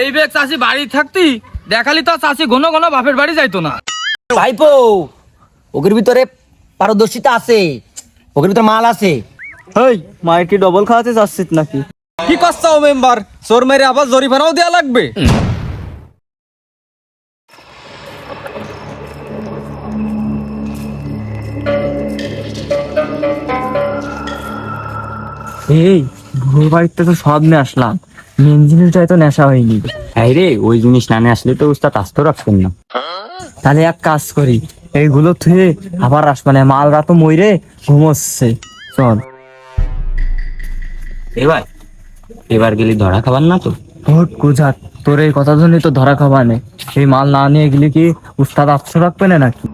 এই বেগ চাষি বাড়ি থাকতি দেখালি তো চাষি ঘন ঘন বাপের বাড়ি যাইতো না। ভাইপো ওদের ভিতরে পারদর্শিতা আছে, ওদের ভিতরে মাল আছে। হেই মায়ের কি ডবল খাওয়াতে যাচ্ছিস নাকি? কি করছো মেম্বার? চোর মেরে আবার জরিমানাও দেয়া লাগবে? এই ভোর বাড়িতে তো সব নিয়ে আসলাম, মেন জিনিসটাই তো নেশা হয়নি। হ্যাঁ রে, ওই জিনিস না নিয়ে আসলে তো উস্তাদ আসতে রাখছেন না। তাহলে এক কাজ করি, এইগুলো থুয়ে আবার আস, মানে মালরা তো মইরে ঘুমোচ্ছে। চল এবার গেলি ধরা খাবার না তো? ভোট গুজার, তোর এই কথা জন্যই তো ধরা খাবা নেই। এই মাল না নিয়ে গেলে কি উস্তাদ আফসোস রাখবে না নাকি?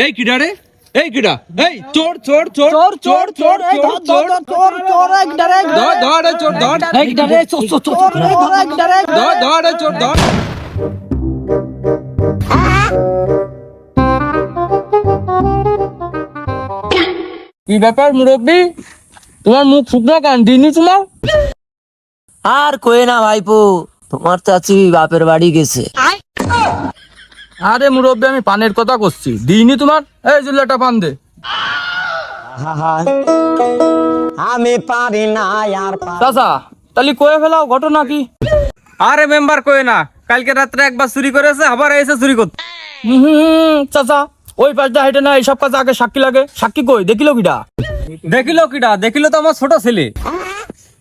এই কিডা রে? এই কিডা? এই চোর চোর চোর চোর চোর চোর চোর চোর চোর এক ডারে ধর ধর চোর ধর এই ডারে চোর চোর চোর এক ডারে ধর ধর চোর ধর। কি ব্যাপার মুরব্বি, তোমার মুখ শুকনো কেন? দিনি তোমার? আর কয়ে না ভাইপো, তোমার চাচি বাপের বাড়ি গেছে। আরে মুরব্বি, আমি পানের কথা করছি, দিইনি তোমার? এই জিল্লাটা পান দে। আমি পারি না আর চাচা তাহলে কয়ে ফেলাও ঘটনা কি? আরে মেম্বার কয়ে না, কালকে রাত্রে একবার চুরি করেছে, আবার এসে চুরি করতে। চাচা ওই পাশটা হেঁটে না, এইসব কাজ আগে সাক্ষী লাগে। সাক্ষী কই? দেখিল কিডা? দেখিল কিডা? দেখিল তো আমার ছোট ছেলে।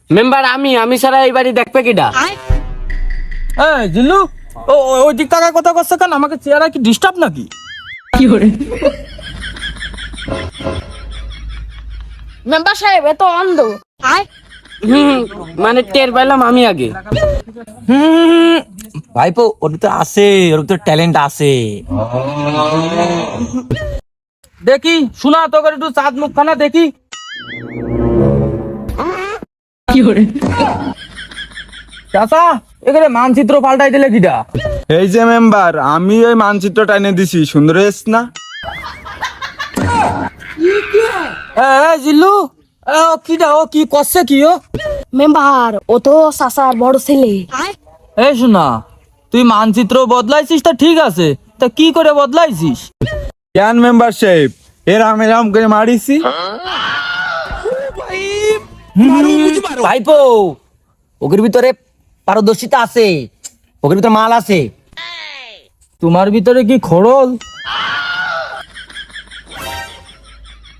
মেম্বার আমি সারা এই বাড়ি দেখবে কিডা? এই জিল্লু, ওই দিক টাকার কথা করছে কেন? আমাকে চেয়ারা কি ডিস্টার্ব নাকি? মেম্বার সাহেব এত অন্ধ। মানে টের পাইলাম আমি আগে। ভাইপো ওর তো আছে, ওর তো ট্যালেন্ট আছে। দেখি শোনা তো করে একটু চাঁদ মুখখানা দেখি। চাচা এখানে মানচিত্র পাল্টাই দিলে কিডা? এই যে মেম্বার, আমি ওই মানচিত্রটা এনে দিছি, সুন্দর হয়েছে না? জিল্লু ও কিডা? ও কি করছে কি? ও মেম্বার ও তো সাসার বড় ছেলে। এই শোনা, তুই মানচিত্র বদলাইছিস তা ঠিক আছে, তা কি করে বদলাইছিস? কেন মেম্বার সাহেব, এরাম এরাম করে মারিছি? ভাইপো ওদের ভিতরে পারদর্শিতা আছে, ওদের ভিতরে মাল আছে। তোমার ভিতরে কি খোড়ল?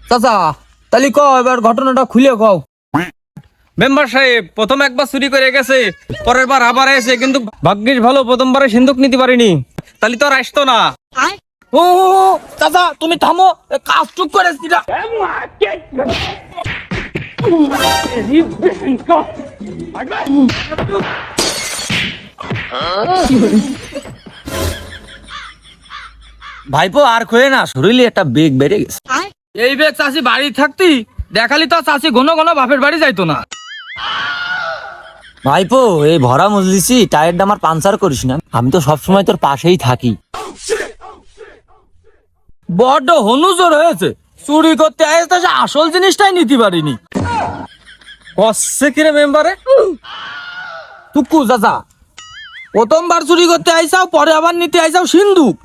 চাচা তাহলে কও, এবার ঘটনাটা খুলে কও। মেম্বার সাহেব প্রথম একবার চুরি করে গেছে, পরের বার আবার এসে, কিন্তু ভাগ্যিস ভালো প্রথমবারে সিন্ধুক নিতে পারিনি, তাহলে তো আর আসতো না। ও চাচা তুমি থামো, কাজ চুপ করে দিলা। ভাইপো আর কয়ে না, শরীরে একটা বেগ বেড়ে গেছে। এই বেগ চাষি বাড়ি থাকতি দেখালি তো চাষি ঘন ঘন বাপের বাড়ি যাইতো না। ভাইপো এই ভরা মজলিসি টায়ারটা আমার পাঞ্চার করিস না, আমি তো সবসময় তোর পাশেই থাকি। বড্ড হনুজোর হয়েছে, চুরি করতে আসতে আসল জিনিসটাই নিতে পারিনি। কষছে কিরে মেম্বারে? টুকু চাচা প্রথমবার চুরি করতে আইসাও, পরে আবার নিতে আইসাও সিন্ধুক,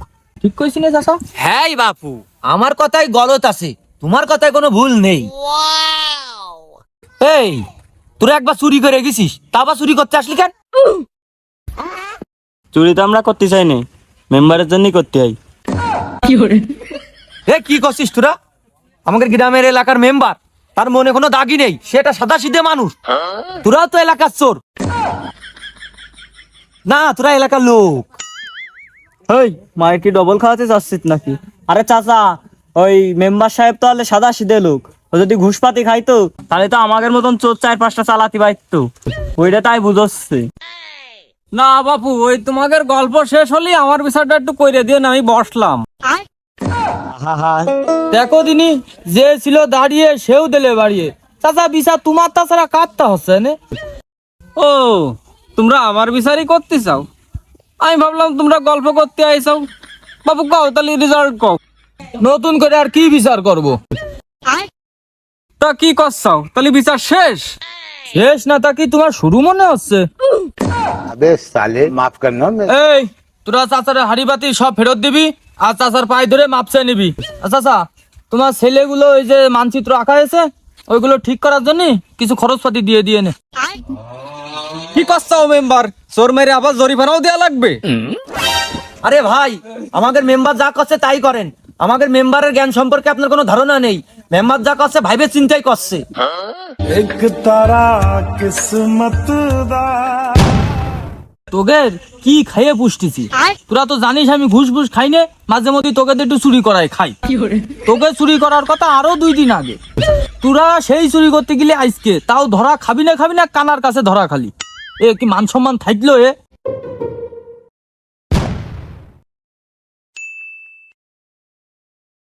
ঠিক কইছি না চাচা? হ্যাঁ বাপু, আমার কথাই গলত আছে, তোমার কথায় কোনো ভুল নেই। এই তোরা একবার চুরি করে গেছিস, তা আবার চুরি করতে আসলি কেন? চুরি তো আমরা করতে চাই না, মেম্বারের জন্যই করতে হয়। এ কি করছিস তোরা? আমাদের গ্রামের এলাকার মেম্বার, তার মনে কোনো দাগি নেই, সেটা সাদা সিধে মানুষ। তোরা তো এলাকার চোর না, তোরা এলাকার লোক। হেই মায়ের কি ডবল খাওয়াতে যাচ্ছিস নাকি? আরে চাচা, ওই মেম্বার সাহেব তো হলে সাদা সিধে লোক, ও যদি ঘুষপাতি খাইতো তাহলে তো আমাদের মতন চোর 4-5টা চালাতে পারতো, ওইটা তাই বুঝচ্ছে না বাপু, ওই তোমাদের গল্প শেষ হলেই আমার বিচারটা একটু কইরে দিয়ে আমি বসলাম। দেখো দিনি, যে ছিল দাঁড়িয়ে সেও দিলে বাড়িয়ে। চাচা বিচার তোমার তাছাড়া কাটতে হচ্ছে না? ও তোমরা আমার বিচারই করতে চাও? আমি ভাবলাম তোমরা গল্প করতে আইসাও। বাপু কও তাহলে রেজাল্ট কও, নতুন করে আর কি বিচার করব? তা কি করছাও তাহলে বিচার শেষ? শেষ না তা কি তোমার শুরু মনে হচ্ছে? अबे साले माफ करना मैं এই তোরা চাচার হাড়ি বাতি সব ফেরত দিবি আর চাচার পায়ে ধরে মাপ চেয়ে নিবি। চাচা তোমার ছেলেগুলো ওই যে মানচিত্র আঁকা হয়েছে ওইগুলো ঠিক করার জন্য কিছু খরচপাতি দিয়ে নে। কি করছাও মেম্বার? চোর মেরে আবার জরিমানাও দেয়া লাগবে? আরে ভাই আমাদের মেম্বার যা করছে তাই করেন, আমাদের মেম্বারের জ্ঞান সম্পর্কে আপনার কোনো ধারণা নেই। মেম্বার যা করছে ভাইবে চিন্তাই করছে। তোদের কি খাইয়ে পুষ্টিছি? তোরা তো জানিস আমি ঘুষ ঘুষ খাই নে, মাঝে মধ্যে তোকে একটু চুরি করাই খাই। তোকে চুরি করার কথা আরো 2 দিন আগে। তোরা সেই চুরি করতে গেলে আজকে তাও ধরা খাবি না কানার কাছে ধরা খালি। এ কি মান সম্মান থাকলো এ?